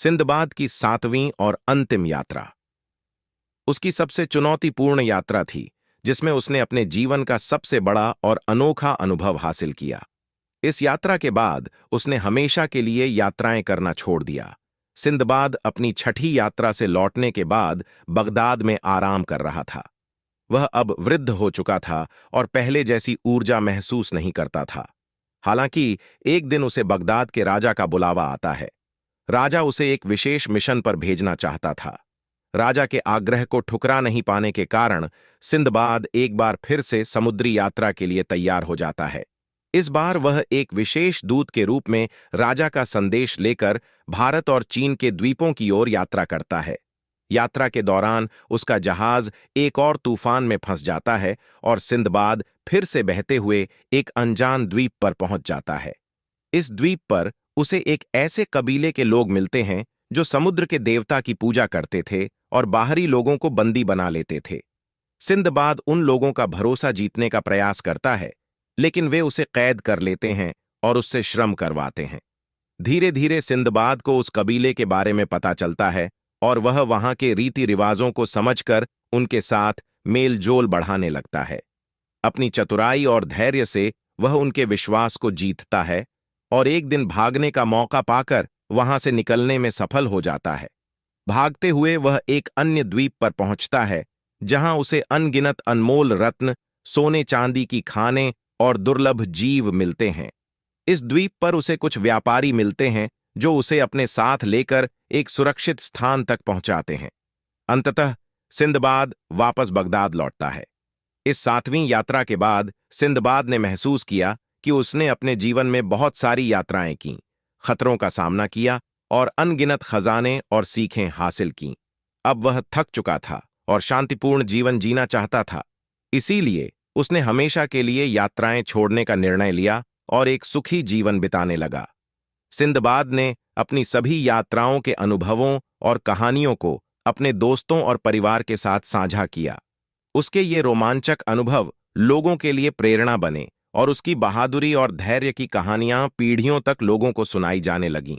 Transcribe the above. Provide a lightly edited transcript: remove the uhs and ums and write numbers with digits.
Sinbad की 7वीं और अंतिम यात्रा उसकी सबसे चुनौतीपूर्ण यात्रा थी, जिसमें उसने अपने जीवन का सबसे बड़ा और अनोखा अनुभव हासिल किया। इस यात्रा के बाद उसने हमेशा के लिए यात्राएं करना छोड़ दिया। सिंदबाद अपनी छठी यात्रा से लौटने के बाद बगदाद में आराम कर रहा था। वह अब वृद्ध हो चुका था और पहले जैसी ऊर्जा महसूस नहीं करता था। हालांकि एक दिन उसे बगदाद के राजा का बुलावा आता है। राजा उसे एक विशेष मिशन पर भेजना चाहता था। राजा के आग्रह को ठुकरा नहीं पाने के कारण सिंदबाद एक बार फिर से समुद्री यात्रा के लिए तैयार हो जाता है। इस बार वह एक विशेष दूत के रूप में राजा का संदेश लेकर भारत और चीन के द्वीपों की ओर यात्रा करता है। यात्रा के दौरान उसका जहाज एक और तूफान में फंस जाता है और सिंदबाद फिर से बहते हुए एक अनजान द्वीप पर पहुंच जाता है। इस द्वीप पर उसे एक ऐसे कबीले के लोग मिलते हैं जो समुद्र के देवता की पूजा करते थे और बाहरी लोगों को बंदी बना लेते थे। सिंदबाद उन लोगों का भरोसा जीतने का प्रयास करता है, लेकिन वे उसे कैद कर लेते हैं और उससे श्रम करवाते हैं। धीरे धीरे सिंदबाद को उस कबीले के बारे में पता चलता है और वह वहां के रीति रिवाजों को समझकर उनके साथ मेल जोल बढ़ाने लगता है। अपनी चतुराई और धैर्य से वह उनके विश्वास को जीतता है और एक दिन भागने का मौका पाकर वहां से निकलने में सफल हो जाता है। भागते हुए वह एक अन्य द्वीप पर पहुंचता है, जहां उसे अनगिनत अनमोल रत्न, सोने चांदी की खानें और दुर्लभ जीव मिलते हैं। इस द्वीप पर उसे कुछ व्यापारी मिलते हैं जो उसे अपने साथ लेकर एक सुरक्षित स्थान तक पहुंचाते हैं। अंततः सिंदबाद वापस बगदाद लौटता है। इस 7वीं यात्रा के बाद सिंदबाद ने महसूस किया कि उसने अपने जीवन में बहुत सारी यात्राएं कीं, खतरों का सामना किया और अनगिनत खजाने और सीखें हासिल कीं। अब वह थक चुका था और शांतिपूर्ण जीवन जीना चाहता था। इसीलिए उसने हमेशा के लिए यात्राएं छोड़ने का निर्णय लिया और एक सुखी जीवन बिताने लगा। सिंदबाद ने अपनी सभी यात्राओं के अनुभवों और कहानियों को अपने दोस्तों और परिवार के साथ साझा किया। उसके ये रोमांचक अनुभव लोगों के लिए प्रेरणा बने और उसकी बहादुरी और धैर्य की कहानियां पीढ़ियों तक लोगों को सुनाई जाने लगीं।